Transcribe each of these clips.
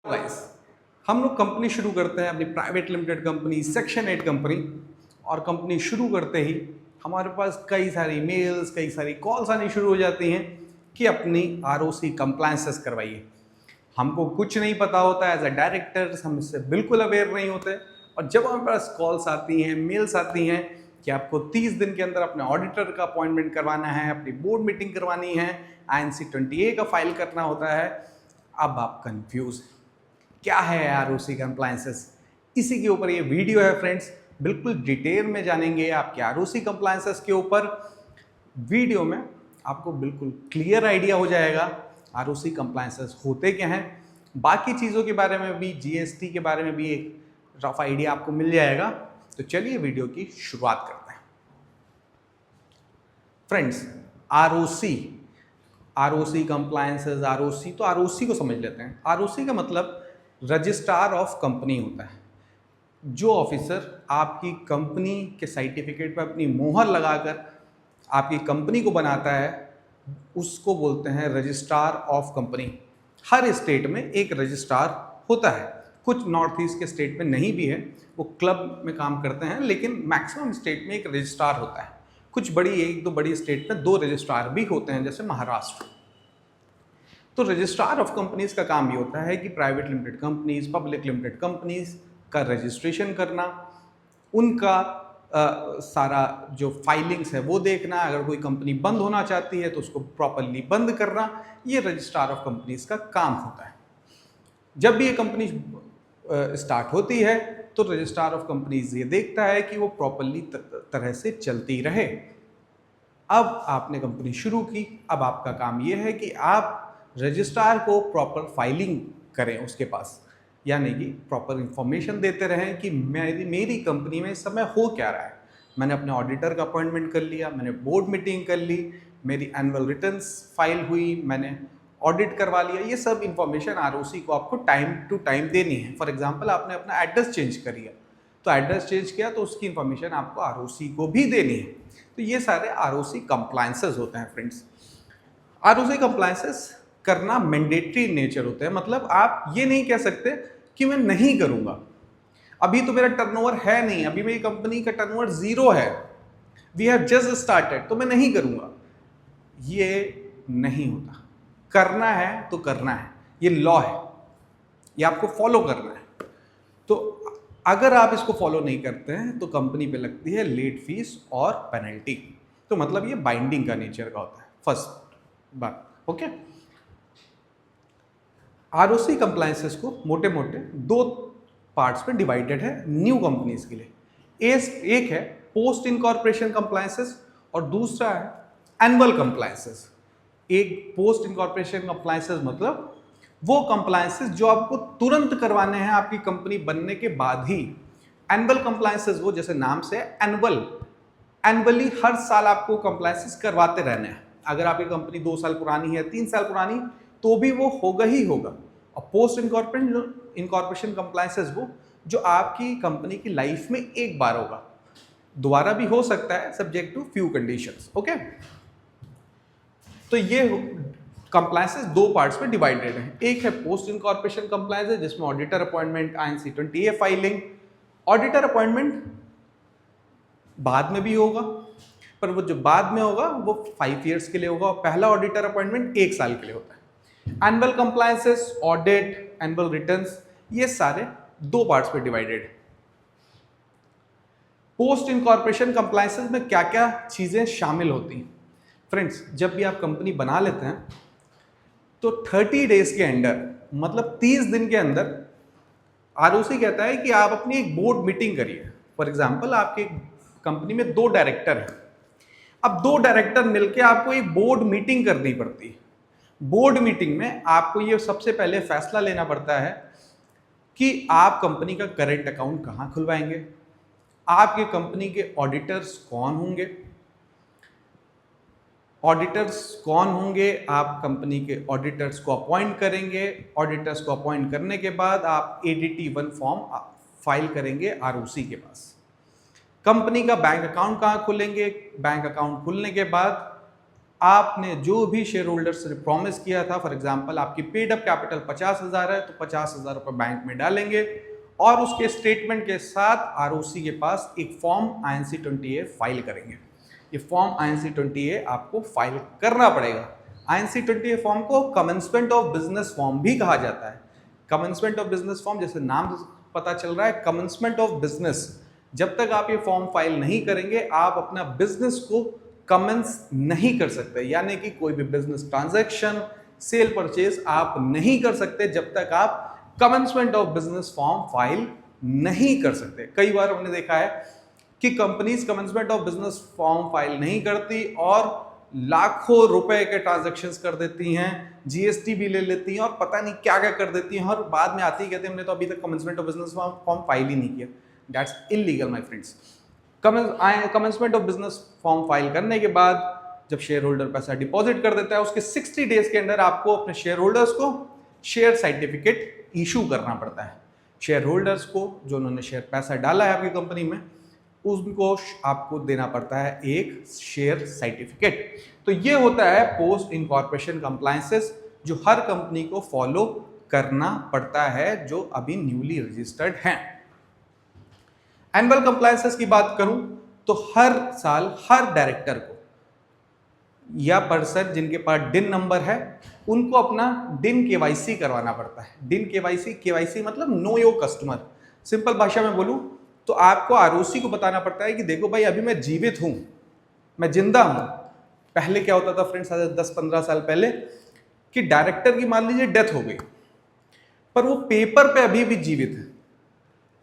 Guys, हम लोग company शुरू करते हैं अपनी private limited company, section 8 company. और कंपनी शुरू करते ही हमारे पास कई सारी मेल्स, कई सारी कॉल्स आनी शुरू हो जाती हैं कि अपनी आरओसी कंप्लायंसेस करवाइए। हमको कुछ नहीं पता होता है, एज अ डायरेक्टर्स हम इससे बिल्कुल अवेयर नहीं होते। और जब हमारे पास कॉल्स आती हैं, मेल्स आती हैं कि आपको 30 दिन के अंदर अपने ऑडिटर का अपॉइंटमेंट करवाना है, अपनी बोर्ड मीटिंग करवानी है, INC 20A का फाइल करना होता है, अब आप कंफ्यूज हैं क्या है आरओसी कंप्लायंसेस। इसी के ऊपर ये वीडियो है फ्रेंड्स, बिल्कुल डिटेल में जानेंगे आपके आरओसी कंप्लायंसेस के ऊपर। वीडियो में आपको बिल्कुल क्लियर आइडिया हो जाएगा आरओसी कंप्लायंसेस होते क्या हैं। बाकी चीज़ों के बारे में भी, जीएसटी के बारे में भी एक रफ आइडिया आपको मिल जाएगा। तो चलिए वीडियो की शुरुआत करते हैं। Friends, ROC ROC compliances, ROC तो आरओसी को समझ लेते हैं। आरओसी का मतलब रजिस्ट्रार ऑफ कंपनी होता है। जो ऑफिसर आपकी कंपनी के सर्टिफिकेट पर अपनी मोहर लगाकर आपकी कंपनी को बनाता है, उसको बोलते हैं registrar of company. Her state में एक रजिस्ट्रार होता है। कुछ नॉर्थ ईस्ट के स्टेट में नहीं भी है, वो क्लब में काम करते हैं, लेकिन मैक्सिमम स्टेट में एक रजिस्ट्रार होता है। कुछ बड़ी, एक दो बड़ी स्टेट में 2 रजिस्ट्रार भी होते हैं, जैसे महाराष्ट्र। तो रजिस्ट्रार ऑफ कंपनीज का काम ये होता है कि private limited companies, public limited companies का रजिस्ट्रेशन करना, उनका सारा जो फाइलिंग्स है वो देखना, अगर कोई कंपनी बंद होना चाहती है तो उसको प्रॉपरली बंद करना, ये रजिस्ट्रार ऑफ कंपनीज का काम होता है। जब भी ये कंपनी स्टार्ट होती है तो रजिस्ट्रार ऑफ कंपनीज ये देखता है कि वो प्रॉपरली तरह से चलती रहे। अब आपने कंपनी शुरू की, अब आपका काम ये है कि आप रजिस्ट्रार को प्रॉपर फाइलिंग करें उसके पास, यानी कि प्रॉपर इंफॉर्मेशन देते रहें कि मेरी कंपनी में इस समय हो क्या रहा है। मैंने अपने ऑडिटर का अपॉइंटमेंट कर लिया, मैंने बोर्ड मीटिंग कर ली, मेरी एनुअल रिटर्न्स फाइल हुई, मैंने ऑडिट करवा लिया। ये सब इंफॉर्मेशन आरओसी को आपको टाइम टू टाइम देनी है। फॉर एग्जांपल, आपने अपना एड्रेस चेंज कर लिया, तो एड्रेस चेंज किया तो उसकी इंफॉर्मेशन आपको आरओसी को भी देनी है। तो ये सारे आरओसी कंप्लायंसेस होते हैं फ्रेंड्स। आरओसी कंप्लायंसेस करना मैंडेटरी नेचर होते हैं, मतलब आप ये नहीं कह सकते कि मैं नहीं करूंगा, अभी तो मेरा टर्नओवर है नहीं, अभी मेरी कंपनी का टर्नओवर 0 है, वी हैव जस्ट स्टार्टेड, तो मैं नहीं करूंगा। ये नहीं होता। करना है तो करना है, ये लॉ है, ये आपको फॉलो करना है। तो अगर आप इसको फॉलो नहीं करते हैं तो कंपनी पे लगती है लेट फीस और पेनल्टी। तो मतलब ये बाइंडिंग का नेचर का होता है, फर्स्ट बात। ओके, आरओसी कंप्लायंसेस को मोटे मोटे 2 पार्ट्स में डिवाइडेड है न्यू कंपनीज के लिए। एक है पोस्ट इनकॉर्पोरेशन कंप्लायंसेस और दूसरा है एनुअल कंप्लायंसेस। एक पोस्ट इनकॉर्पोरेशन कंप्लायंसेस मतलब वो कंप्लायंसेस जो आपको तुरंत करवाने हैं आपकी कंपनी बनने के बाद ही। एनुअल कंप्लायंसेस वो, जैसे नाम से एनुअली हर साल आपको कंप्लायंसेस करवाते रहने हैं। अगर आपकी कंपनी 2 साल पुरानी है, 3 साल पुरानी, तो भी वो होगा ही होगा। और पोस्ट इनकॉर्पोरेशन कंप्लायंसेस वो जो आपकी कंपनी की लाइफ में एक बार होगा, दोबारा भी हो सकता है subject to few conditions. Okay, तो ये कंप्लायंसेस 2 पार्ट्स में डिवाइडेड है। एक है पोस्ट इनकॉर्पोरेशन कंप्लायंसेस जिसमें auditor appointment, INC 20A filing. Auditor appointment बाद में भी होगा, पर वो जो बाद में होगा वो 5 ईयर्स के लिए होगा, और पहला ऑडिटर अपॉइंटमेंट 1 साल के लिए होता है। Annual compliances, audit, annual returns, ये सारे 2 पार्ट्स में डिवाइडेड है। पोस्ट इनकॉर्पोरेशन कंप्लायंसेस में क्या क्या चीजें शामिल होती हैं फ्रेंड्स? जब भी आप कंपनी बना लेते हैं तो 30 डेज के अंदर, मतलब 30 दिन के अंदर, आरओसी कहता है कि आप अपनी एक बोर्ड मीटिंग करिए। फॉर एग्जांपल, आपके कंपनी में 2 डायरेक्टर हैं। अब 2 डायरेक्टर मिलकर आपको एक बोर्ड मीटिंग करनी पड़ती है। बोर्ड मीटिंग में आपको ये सबसे पहले फैसला लेना पड़ता है कि आप कंपनी का करंट अकाउंट कहाँ खुलवाएंगे, आपके कंपनी के ऑडिटर्स कौन होंगे, आप कंपनी के ऑडिटर्स को अपॉइंट करेंगे। ऑडिटर्स को अपॉइंट करने के बाद आप ADT 1 फॉर्म फाइल करेंगे आरओसी के पास। कंपनी का बैंक अकाउंट कहाँ खोलेंगे, बैंक अकाउंट खुलने के बाद आपने जो भी शेयर होल्डर्स से प्रॉमिस किया था, फॉर एग्जांपल आपकी पेड अप कैपिटल 50,000 है तो 50,000 रुपये बैंक में डालेंगे और उसके स्टेटमेंट के साथ आरओसी के पास एक फॉर्म INC20A फाइल करेंगे। ये फॉर्म INC20A आपको फाइल करना पड़ेगा। INC20A फॉर्म को कमेंसमेंट ऑफ बिजनेस फॉर्म भी कहा जाता है। कमेंसमेंट ऑफ बिजनेस फॉर्म, जैसे नाम पता चल रहा है, कमेंसमेंट ऑफ बिजनेस। जब तक आप ये फॉर्म फाइल नहीं करेंगे आप अपना बिजनेस को कमेंस नहीं कर सकते, यानी कि कोई भी बिजनेस ट्रांजैक्शन, सेल परचेज आप नहीं कर सकते जब तक आप commencement of business form file नहीं कर सकते। कई बार हमने देखा है कि companies commencement of business form file नहीं करती और लाखों रुपए के ट्रांजैक्शंस कर देती हैं, जीएसटी भी ले लेती हैं और पता नहीं क्या क्या कर देती हैं और बाद में आती ही कहते हैं हमने तो अभी तक commencement of business form file ही नहीं किया। That's illegal my friends. Commencement of business form file करने के बाद जब शेयर होल्डर पैसा डिपॉजिट कर देता है उसके 60 डेज के अंदर आपको अपने शेयर होल्डर्स को शेयर सर्टिफिकेट इशू करना पड़ता है। शेयर होल्डर्स को जो उन्होंने शेयर पैसा डाला है आपकी कंपनी में उनको आपको देना पड़ता है एक शेयर सर्टिफिकेट। तो ये होता है पोस्ट इनकॉर्पोरेशन कंप्लायंसेस जो हर कंपनी को फॉलो करना पड़ता है जो अभी न्यूली रजिस्टर्ड हैं। एनुअल कंप्लायंसेस की बात करूं तो हर साल हर डायरेक्टर को या पर्सन जिनके पास डिन नंबर है उनको अपना डिन केवाईसी करवाना पड़ता है। डिन केवाईसी मतलब नो योर कस्टमर। सिंपल भाषा में बोलूं तो आपको आरओसी को बताना पड़ता है कि देखो भाई अभी मैं जीवित हूं, मैं जिंदा हूं। पहले क्या होता था फ्रेंड्स, 10-15 साल पहले, कि डायरेक्टर की मान लीजिए डेथ हो गई पर वो पेपर पे अभी भी जीवित है।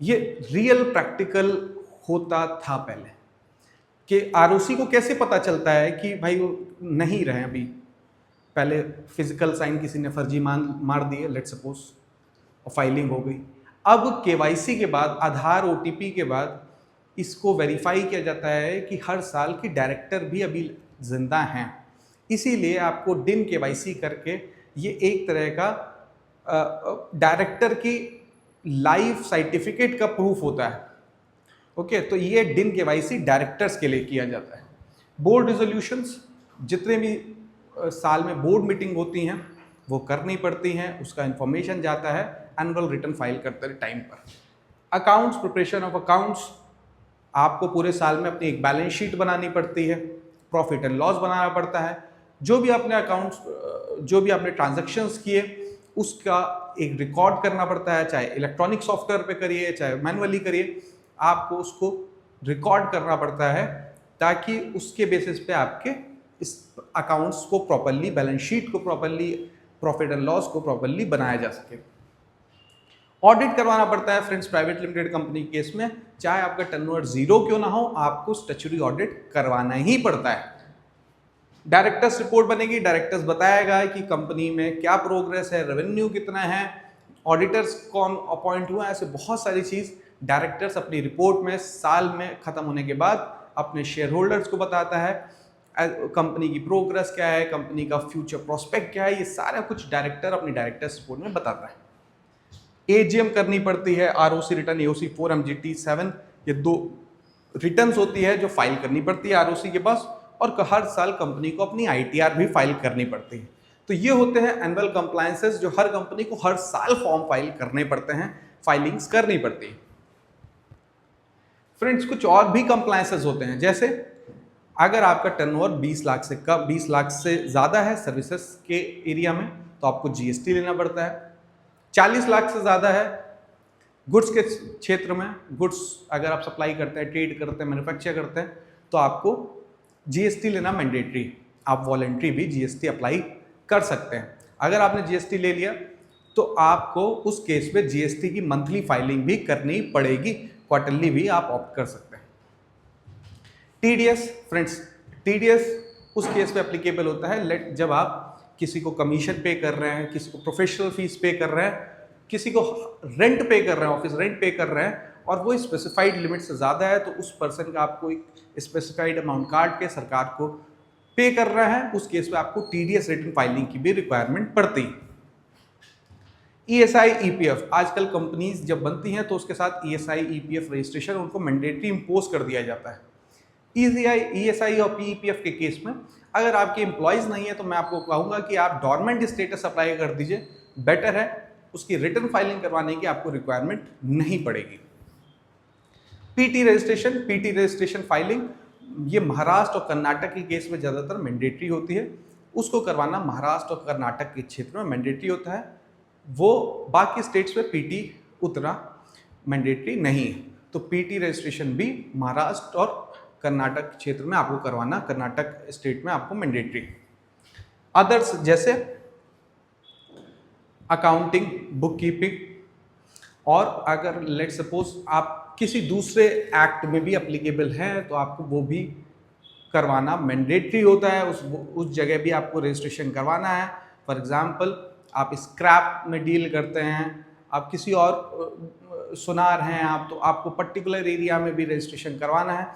ये रियल प्रैक्टिकल होता था पहले कि आरओसी को कैसे पता चलता है कि भाई वो नहीं रहे अभी। पहले फिजिकल साइन किसी ने फर्जी मार दिए लेट सपोज और फाइलिंग हो गई। अब केवाईसी के बाद आधार ओटीपी के बाद इसको वेरीफाई किया जाता है कि हर साल की डायरेक्टर भी अभी जिंदा हैं। इसीलिए आपको डिन केवाईसी करके ये एक तरह का डायरेक्टर की लाइफ सर्टिफिकेट का प्रूफ होता है। ओके, तो ये डिन केवाईसी डायरेक्टर्स के लिए किया जाता है। बोर्ड रिजोल्यूशंस, जितने भी साल में बोर्ड मीटिंग होती हैं वो करनी पड़ती हैं, उसका इंफॉर्मेशन जाता है एनुअल रिटर्न फाइल करते टाइम पर। अकाउंट्स, प्रिपरेशन ऑफ अकाउंट्स, आपको पूरे साल में अपनी एक बैलेंस शीट बनानी पड़ती है, प्रॉफिट एंड लॉस बनाना पड़ता है। जो भी आपने अकाउंट्स, जो भी आपने ट्रांजैक्शंस किए उसका एक रिकॉर्ड करना पड़ता है, चाहे इलेक्ट्रॉनिक सॉफ्टवेयर पे करिए चाहे मैनुअली करिए, आपको उसको रिकॉर्ड करना पड़ता है ताकि उसके बेसिस पे आपके इस अकाउंट्स को प्रॉपरली, बैलेंस शीट को प्रॉपरली, प्रॉफिट एंड लॉस को प्रॉपरली बनाया जा सके। ऑडिट करवाना पड़ता है friends private limited company case में, चाहे आपका टर्नओवर जीरो क्यों ना हो, आपको स्टैट्यूटरी ऑडिट करवाना ही पड़ता है। डायरेक्टर्स रिपोर्ट बनेगी, डायरेक्टर्स बताएगा कि कंपनी में क्या प्रोग्रेस है, रेवेन्यू कितना है, ऑडिटर्स कौन अपॉइंट हुआ, ऐसे बहुत सारी चीज़ डायरेक्टर्स अपनी रिपोर्ट में साल में ख़त्म होने के बाद अपने शेयर होल्डर्स को बताता है। कंपनी की प्रोग्रेस क्या है, कंपनी का फ्यूचर प्रोस्पेक्ट क्या है, ये सारा कुछ डायरेक्टर अपनी डायरेक्टर्स रिपोर्ट में बताता है। एजीएम करनी पड़ती है, आरओसी रिटर्न, एओसी 4, एमजीटी 7, ये 2 रिटर्न्स होती है जो फाइल करनी पड़ती है आरओसी के पास, और हर साल कंपनी को अपनी आईटीआर भी फाइल करनी पड़ती है। तो ये होते हैं एनुअल कंप्लायंसेस जो हर कंपनी को हर साल फॉर्म फाइल करने पड़ते हैं, फाइलिंग्स करनी पड़ती है। फ्रेंड्स, कुछ और भी कंप्लायंसेस होते हैं, जैसे अगर आपका टर्नओवर 20 लाख से कम, 20 लाख से ज़्यादा है सर्विसेज के एरिया में तो आपको जीएसटी लेना पड़ता है। 40 लाख से ज़्यादा है गुड्स के क्षेत्र में, गुड्स अगर आप सप्लाई करते हैं, ट्रेड करते हैं, मैन्युफैक्चर करते हैं तो आपको जीएसटी लेना मैंडेटरी। आप वॉलंटरी भी जीएसटी अप्लाई कर सकते हैं। अगर आपने जीएसटी ले लिया तो आपको उस केस में जीएसटी की मंथली फाइलिंग भी करनी पड़ेगी, क्वार्टरली भी आप ऑप्ट कर सकते हैं। टीडीएस फ्रेंड्स, टीडीएस उस केस में एप्लीकेबल होता है जब आप किसी को कमीशन पे कर रहे हैं, किसी को प्रोफेशनल फीस पे कर रहे हैं, किसी को रेंट पे कर रहे हैं, ऑफिस रेंट पे कर रहे हैं और वो स्पेसिफाइड लिमिट से ज़्यादा है तो उस पर्सन का आपको एक स्पेसिफाइड अमाउंट काट के सरकार को पे कर रहा है, उस केस में आपको टीडीएस रिटर्न फाइलिंग की भी रिक्वायरमेंट पड़ती है। ईएसआई ईपीएफ, आजकल कंपनीज जब बनती हैं तो उसके साथ ईएसआई ईपीएफ रजिस्ट्रेशन उनको मैंडेटरी इम्पोज कर दिया जाता है ECI, ESI और PEPF के केस में अगर आपके एम्प्लॉयज़ नहीं है तो मैं आपको कहूँगा कि आप डॉर्मेंट स्टेटस अप्लाई कर दीजिए, बेटर है। उसकी रिटर्न फाइलिंग करवाने की आपको रिक्वायरमेंट नहीं पड़ेगी। पीटी रजिस्ट्रेशन फाइलिंग ये महाराष्ट्र और कर्नाटक के केस में ज़्यादातर मैंडेटरी होती है। उसको करवाना महाराष्ट्र और कर्नाटक के क्षेत्र में मैंडेटरी होता है, वो बाकी स्टेट्स में पीटी उतना मैंडेटरी नहीं है। तो पीटी रजिस्ट्रेशन भी महाराष्ट्र और कर्नाटक क्षेत्र में आपको करवाना, कर्नाटक स्टेट में आपको मैंडेटरी। अदर्स जैसे अकाउंटिंग, बुक कीपिंग, और अगर लेट सपोज आप किसी दूसरे एक्ट में भी अप्लीकेबल है तो आपको वो भी करवाना मैंडेटरी होता है। उस जगह भी आपको रजिस्ट्रेशन करवाना है। फॉर एग्जांपल आप स्क्रैप में डील करते हैं, आप किसी और सुनार हैं आप, तो आपको पर्टिकुलर एरिया में भी रजिस्ट्रेशन करवाना है।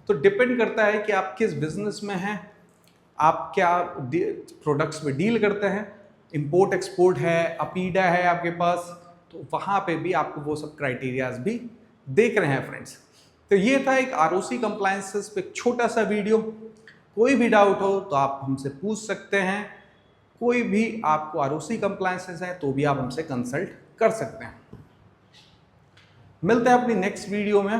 तो डिपेंड करता है कि आप किस बिजनेस में हैं, आप क्या प्रोडक्ट्स में डील करते हैं, इंपोर्ट एक्सपोर्ट है, अपीडा है आपके पास, तो वहाँ पे भी आपको वो सब क्राइटेरियाज भी देख रहे हैं फ्रेंड्स। तो ये था एक आरओसी कंप्लायंसेस पे छोटा सा वीडियो। कोई भी डाउट हो तो आप हमसे पूछ सकते हैं, कोई भी आपको आरओसी कंप्लायंसेस हैं तो भी आप हमसे कंसल्ट कर सकते हैं। मिलते हैं अपनी नेक्स्ट वीडियो में,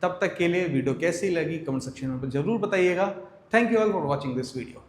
तब तक के लिए वीडियो कैसी लगी कमेंट सेक्शन में जरूर बताइएगा। Thank you all for watching this video.